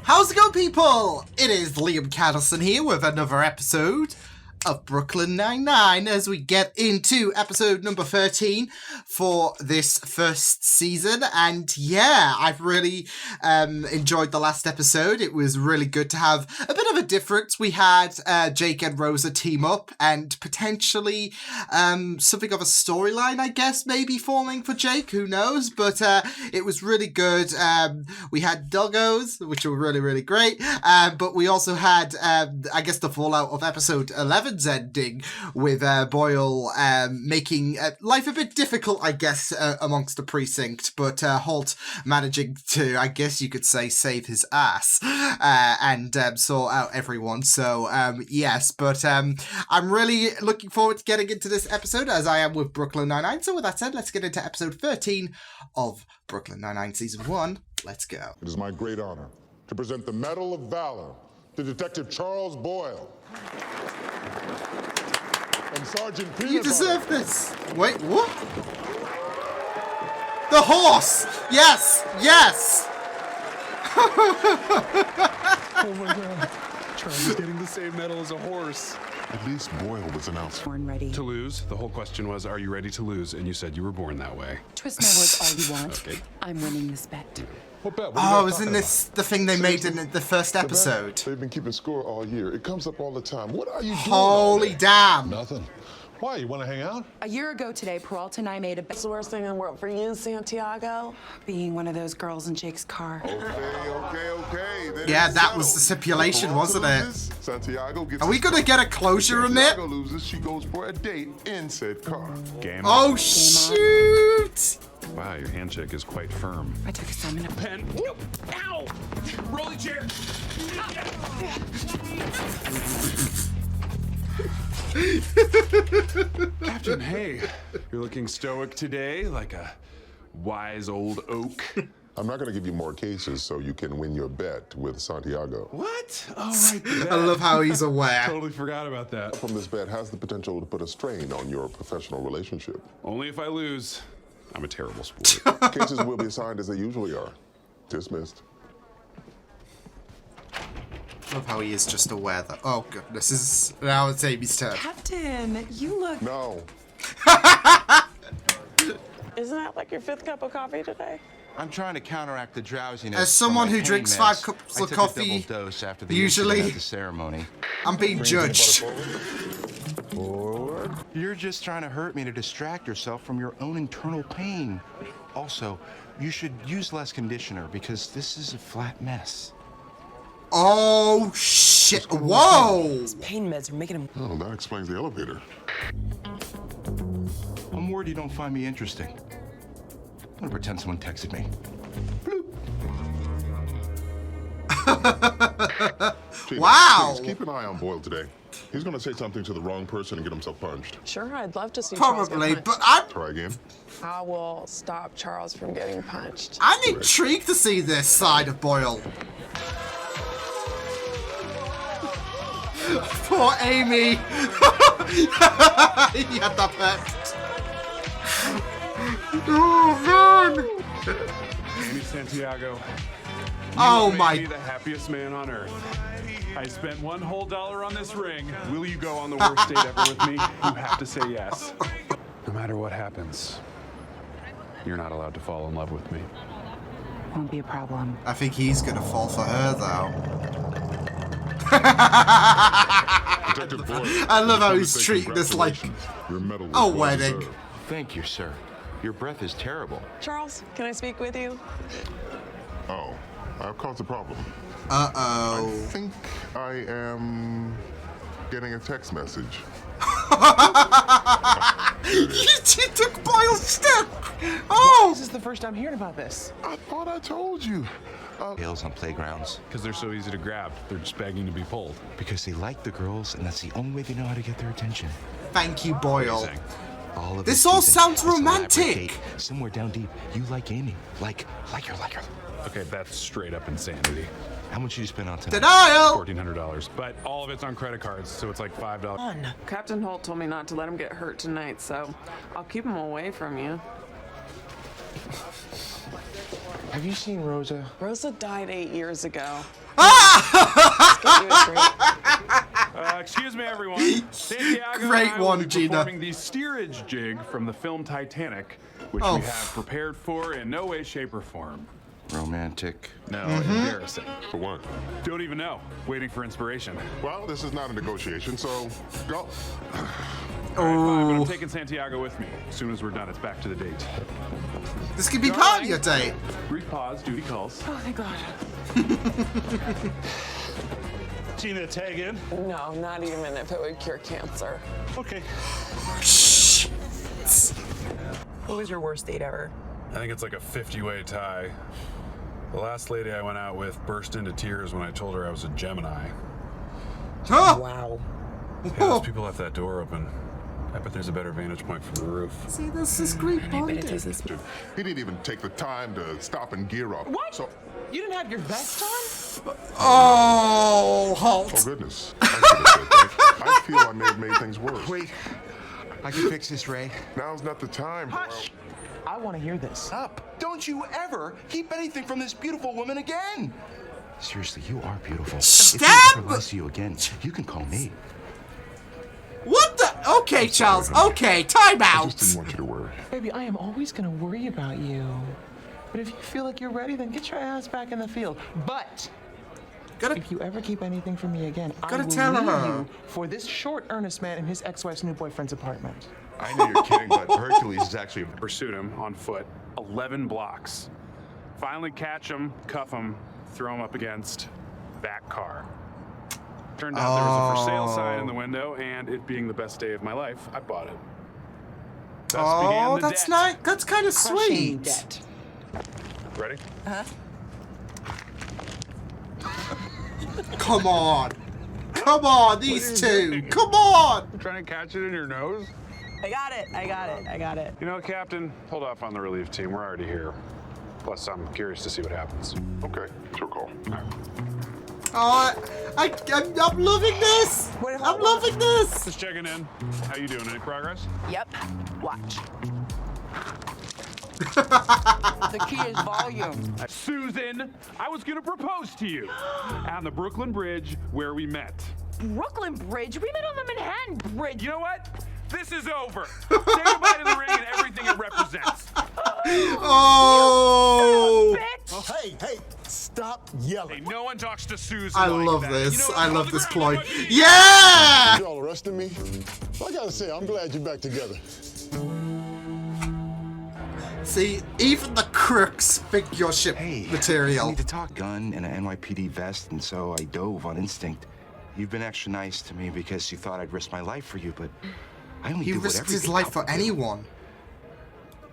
How's it going, people? It is Liam Caddleson here with another episode of Brooklyn Nine-Nine as we get into episode number 13 for this first season. And yeah, I've really enjoyed the last episode. It was really good to have a bit of a difference. We had Jake and Rosa team up and potentially something of a storyline, I guess, maybe forming for Jake. Who knows? But it was really good. We had doggos, which were really, really great. But we also had, I guess, the fallout of episode 11's ending with Boyle making life a bit difficult, I guess, amongst the precinct, but Holt managing to, I guess you could say, save his ass and sort out everyone. So yes, but I'm really looking forward to getting into this episode, as I am with Brooklyn Nine-Nine. So with that said, let's get into episode 13 of Brooklyn Nine-Nine Season 1. Let's go. It is my great honor to present the Medal of Valor to Detective Charles Boyle. And Sergeant Peanut You deserve this. Wait, what? The horse! Yes! Yes! Oh my god. Charles is getting the same medal as a horse. At least Boyle was announced. Born ready. To lose? The whole question was, are you ready to lose? And you said you were born that way. Twist my words all you want. Okay. I'm winning this bet. What bet? Oh, isn't this the thing they made in the first episode? They've been keeping score all year. It comes up all the time. What are you doing? Holy damn. Nothing. Why? You want to hang out? A year ago today, Peralta and I made a bet. It's the worst thing in the world for you, Santiago. Being one of those girls in Jake's car. Okay. Then Yeah, it's that settled. was the stipulation, wasn't it? Loses, Santiago gets Are we gonna get a closure on it? Santiago loses, she goes for a date in said car. Game Oh, on. shoot! Wow, your handshake is quite firm. I took assignment. Pen. Ow! Rolling chair. Captain, hey. You're looking stoic today, like a wise old oak. I'm not going to give you more cases so you can win your bet with Santiago. What? Oh, right. I love how he's aware. Totally forgot about that. From this bet has the potential to put a strain on your professional relationship. Only if I lose. I'm a terrible sport. Cases will be assigned as they usually are. Dismissed. I love how he is just aware that, oh goodness, this is now it's Amy's turn. Captain, you look... No. Isn't that like your 5th cup of coffee today? I'm trying to counteract the drowsiness. As someone from my who drinks pain 5 meds. cups I of took coffee, a double dose after the usually, incident at the ceremony. I'm being judged. Forward. You're just trying to hurt me to distract yourself from your own internal pain. Also, you should use less conditioner because this is a flat mess. Oh, shit. Whoa! Pain meds are making him... Oh, that explains the elevator. I'm worried you don't find me interesting. I'm gonna pretend someone texted me. Gina, Wow. Please keep an eye on Boyle today. He's going to say something to the wrong person and get himself punched. Sure, I'd love to see Charles Probably, get but punched. Try again. I will stop Charles from getting punched. I'm intrigued to see this side of Boyle. Poor Amy. He had that perfect. Oh, man. Amy Santiago. Oh, You my... made me the happiest man on earth. I spent $1 whole on this ring. Will you go on the worst date ever with me? You have to say yes. No matter what happens, you're not allowed to fall in love with me. Won't be a problem. I think he's gonna fall for her, though. Detective Boyle, I love how I he's just wanna say treating this like congratulations. Your medal was a well wedding. deserved. Thank you, sir. Your breath is terrible. Charles, can I speak with you? Oh, I've caused a problem. Uh-oh. I think I am getting a text message. He took Boyle's step! Oh! This is the first I'm hearing about this. I thought I told you. Hills on playgrounds. Because they're so easy to grab. They're just begging to be pulled. Because they like the girls, and that's the only way they know how to get their attention. Thank you, Boyle. Amazing. All of This it all season, sounds this elaborate romantic. date, somewhere down deep, you like Amy. Like her. Okay, that's straight up insanity. How much did you spend on tonight? Denial! $1,400. But all of it's on credit cards, so it's like $5. Captain Holt told me not to let him get hurt tonight, so I'll keep him away from you. Have you seen Rosa? Rosa died 8 years ago. Ah! Let's get you a drink. Excuse me, everyone. Santiago Great and I will one, be Gina. performing the steerage jig from the film Titanic, which Oh. we have prepared for in no way, shape, or form. Romantic. No, embarrassing. For what? Don't even know. Waiting for inspiration. Well, this is not a negotiation, so go. All right, fine, but I'm taking Santiago with me. As soon as we're done, it's back to the date. This could be part of your date. Brief pause, duty calls. Oh, thank God. Gina, tag in. No, not even if it would cure cancer. Okay. What was your worst date ever? I think it's like a 50-way tie. The last lady I went out with burst into tears when I told her I was a Gemini. Huh? Wow. Yeah, those people left that door open. I bet there's a better vantage point from the roof. See, this is great bonding. He didn't even take the time to stop and gear up. What? So, You didn't have your vest on? Oh, oh halt. goodness. I should have said that. I feel I may have made things worse. Wait, I can fix this, Ray. Now's not the time. Hush! I want to hear this. Up! Don't you ever keep anything from this beautiful woman again! Seriously, you are beautiful. If Stab! he ever lies to you again, you can call me. What the? Okay, Charles. Okay, time I out. just didn't want you to worry. Baby, I am always going to worry about you. But if you feel like you're ready, then get your ass back in the field. But Gotta, if you ever keep anything from me again, I Gotta will tell leave her. you for this short, earnest man in his ex-wife's new boyfriend's apartment. I know you're kidding, but Hercules is actually... Pursued him on foot 11 blocks. Finally catch him, cuff him, throw him up against that car. Turned out there was a for sale sign in the window, and it being the best day of my life, I bought it. Thus began Oh, the that's debt. nice. That's kind of Crushing sweet. debt. Ready? Come on. Come on, these two. Come on. Trying to catch it in your nose? I got it. I got it. I got it. You know, Captain, hold off on the relief team. We're already here. Plus, I'm curious to see what happens. Okay, it's your call. Oh, I'm loving this. I'm loving this. Just checking in. How you doing? Any progress? Yep. Watch. The key is volume. Susan, I was gonna propose to you on the Brooklyn Bridge where we met. Brooklyn Bridge? We met on the Manhattan Bridge. You know what? This is over. Say goodbye to the ring and everything it represents. Oh, Bitch! Hey, stop yelling. Hey, no one talks to Susan I like love that. this. You know what? I Hold love the this ground, ploy. everybody. Yeah. Y'all arresting me? Well, I gotta say, I'm glad you're back together. See, even the crooks think your ship Hey, I material. need to talk. Gun and an NYPD vest, and so I dove on instinct. You've been extra nice to me because you thought I'd risk my life for you, but I only He do what risked his everything life out for would do. anyone.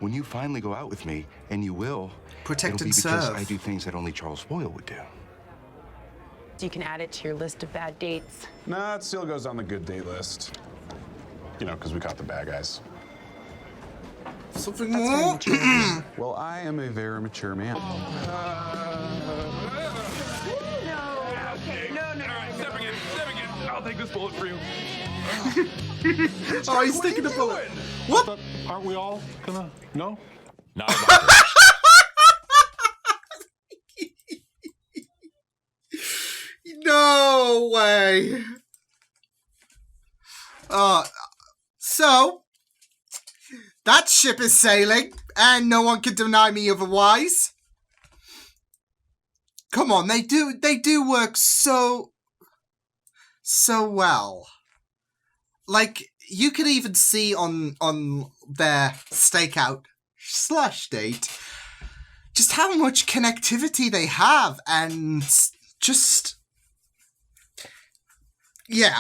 When you finally go out with me, and you will, Protect it'll and be because serve. I do things that only Charles Boyle would do. You can add it to your list of bad dates. Nah, it still goes on the good date list. You know, because we caught the bad guys. Something more. Well, I am a very mature man. No, okay, no. All right, stepping in. I'll take this bullet for you. Oh, he's taking a bullet. What? But aren't we all gonna? No? No way. So that ship is sailing, and no one can deny me otherwise. Come on, they do work so well. Like, you could even see on their stakeout / date just how much connectivity they have, and just yeah,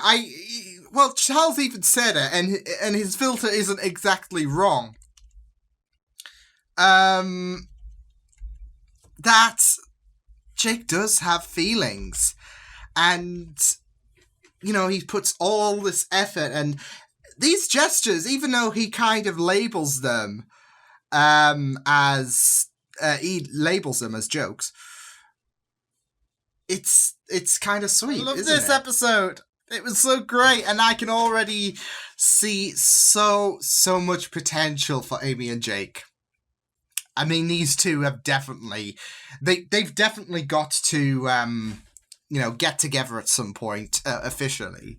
well, Charles even said it, and his filter isn't exactly wrong. That Jake does have feelings, and you know, he puts all this effort and these gestures, even though he kind of labels them as he labels them as jokes. It's kind of sweet. I love this episode. It was so great, and I can already see so much potential for Amy and Jake. I mean, these two have definitely, they've definitely got to, get together at some point officially.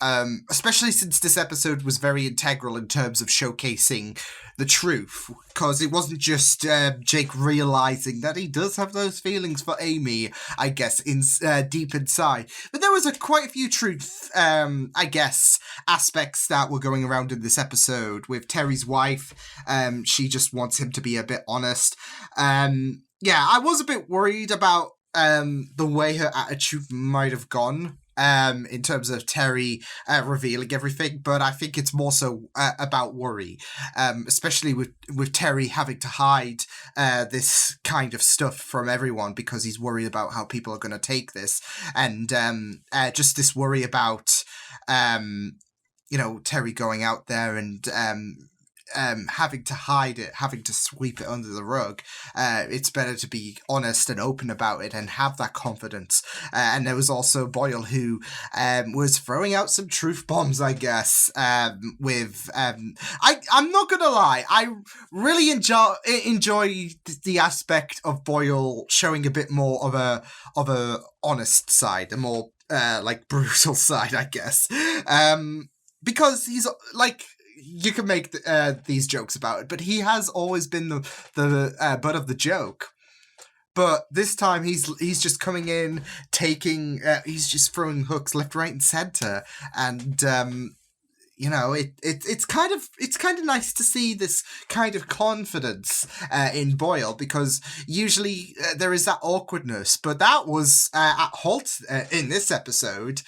Especially since this episode was very integral in terms of showcasing the truth, because it wasn't just Jake realizing that he does have those feelings for Amy, I guess, deep inside. But there was quite a few truth, I guess, aspects that were going around in this episode. With Terry's wife, she just wants him to be a bit honest. I was a bit worried about the way her attitude might have gone. In terms of Terry revealing everything, but I think it's more so about worry, especially with Terry having to hide this kind of stuff from everyone because he's worried about how people are going to take this, and just this worry about Terry going out there and having to hide it, having to sweep it under the rug. It's better to be honest and open about it and have that confidence. And there was also Boyle, who was throwing out some truth bombs, I guess, I'm not gonna lie, I really enjoy the aspect of Boyle showing a bit more of a honest side, a more brutal side, I guess. Because he's you can make these jokes about it, but he has always been the butt of the joke. But this time he's just coming in, he's just throwing hooks left, right, and center, and it's kind of nice to see this kind of confidence in Boyle, because usually there is that awkwardness, but that was at halt in this episode.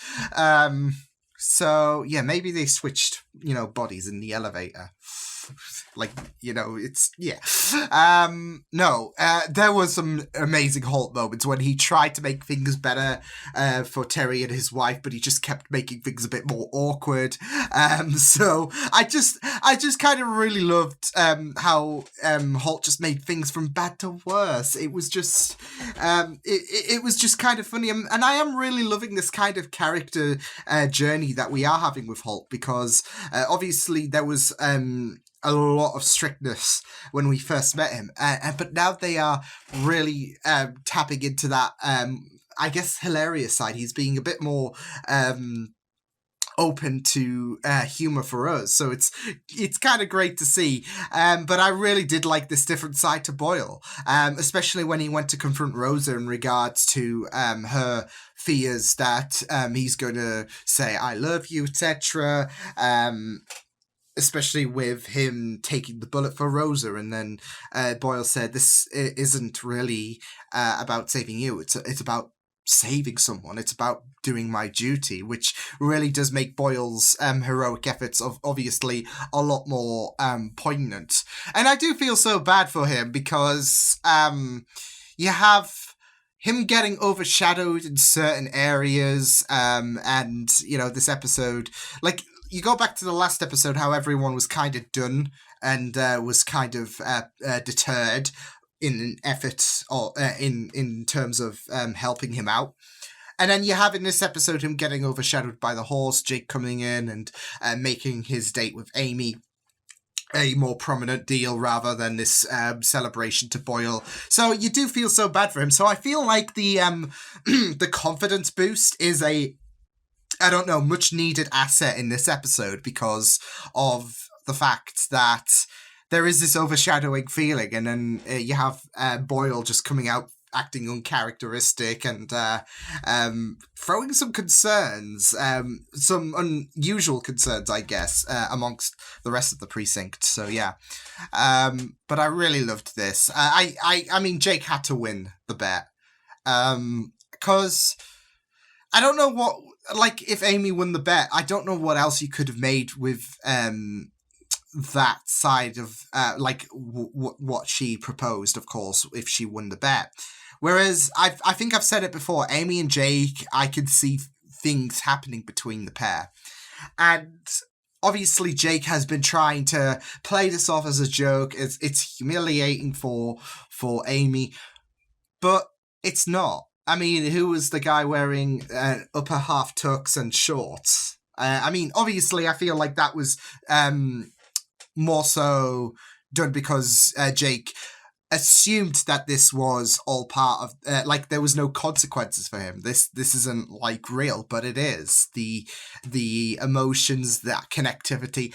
So, yeah, maybe they switched, bodies in the elevator. There was some amazing Holt moments when he tried to make things better for Terry and his wife, but he just kept making things a bit more awkward. So I just kind of really loved how Holt just made things from bad to worse. It was just it was just kind of funny, and I am really loving this kind of character journey that we are having with Holt, because obviously there was a lot of strictness when we first met him, but now they are really tapping into that I guess hilarious side. He's being a bit more open to humor for us, so it's kind of great to see. But I really did like this different side to Boyle, especially when he went to confront Rosa in regards to her fears that he's going to say I love you, etc. Especially with him taking the bullet for Rosa, and then Boyle said, "This isn't really about saving you. It's about saving someone. It's about doing my duty," which really does make Boyle's heroic efforts of obviously a lot more poignant. And I do feel so bad for him, because you have him getting overshadowed in certain areas, and this episode, you go back to the last episode, how everyone was kind of done and was kind of deterred in an effort, or in terms of helping him out. And then you have in this episode him getting overshadowed by the horse, Jake coming in and making his date with Amy a more prominent deal rather than this celebration to Boyle. So you do feel so bad for him. So I feel like the the confidence boost is much needed asset in this episode, because of the fact that there is this overshadowing feeling, and then you have Boyle just coming out acting uncharacteristic and throwing some concerns, some unusual concerns, I guess, amongst the rest of the precinct. So yeah, but I really loved this. I mean, Jake had to win the bet, because I don't know what, if Amy won the bet, I don't know what else you could have made with that side of what she proposed, of course, if she won the bet. Whereas I think I've said it before, Amy and Jake, I could see things happening between the pair. And obviously Jake has been trying to play this off as a joke. It's humiliating for Amy, but it's not. I mean, who was the guy wearing upper half tux and shorts? I mean, obviously, I feel like that was more so done because Jake assumed that this was all part of like there was no consequences for him. This isn't like real, but it is. The emotions, that connectivity,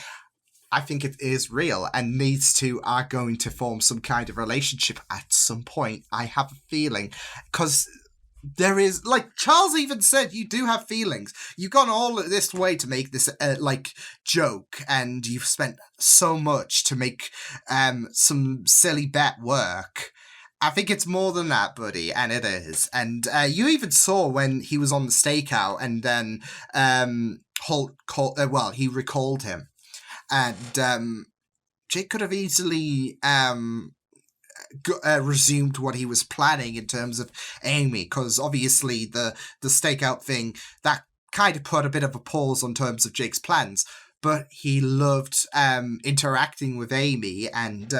I think it is real, and these two are going to form some kind of relationship at some point. I have a feeling, because there is, like Charles even said, you do have feelings. You've gone all this way to make this like joke, and you've spent so much to make some silly bet work. I think it's more than that, buddy, and it is. And you even saw when he was on the stakeout, and then Holt he recalled him, and Jake could have easily resumed what he was planning in terms of Amy, because obviously the stakeout thing, that kind of put a bit of a pause on terms of Jake's plans, but he loved interacting with Amy, and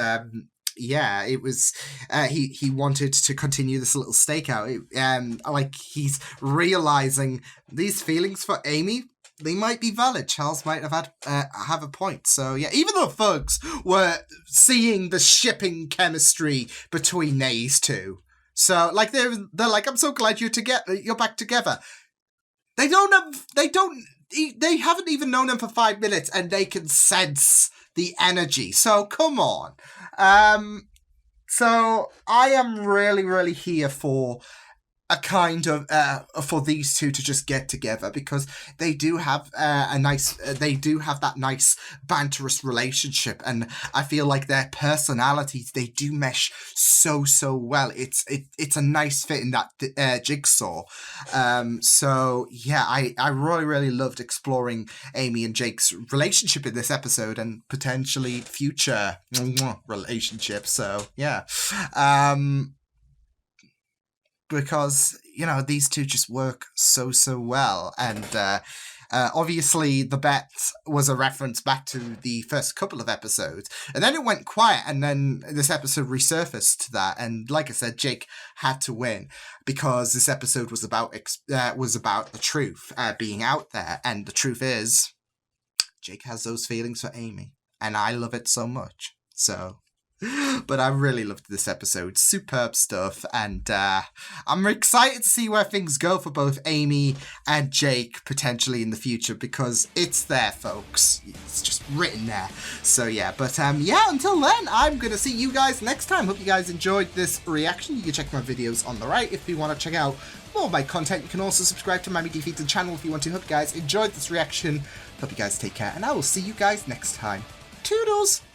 yeah, it was he wanted to continue this little stakeout. Like he's realizing these feelings for Amy, they might be valid. Charles might have have a point. So yeah, even though folks were seeing the shipping chemistry between these two, so like they're like, I'm so glad you're back together. They haven't even known him for 5 minutes, and they can sense the energy. So come on. So I am really, really here for a kind of for these two to just get together, because they do have that nice banterous relationship, and I feel like their personalities, they do mesh so well. It's a nice fit in that jigsaw. So yeah, I really loved exploring Amy and Jake's relationship in this episode, and potentially future relationships. So yeah. Because, you know, these two just work so well. And obviously the bet was a reference back to the first couple of episodes. And then it went quiet, and then this episode resurfaced that. And like I said, Jake had to win, because this episode was about the truth being out there. And the truth is, Jake has those feelings for Amy. And I love it so much. So... but I really loved this episode. Superb stuff, and I'm excited to see where things go for both Amy and Jake potentially in the future, because it's there, folks. It's just written there. So yeah, but yeah, until then, I'm gonna see you guys next time. Hope you guys enjoyed this reaction. You can check my videos on the right if you want to check out more of my content. You can also subscribe to my Defeated channel if you want to. Hope you guys enjoyed this reaction. Hope you guys take care, and I will see you guys next time. Toodles!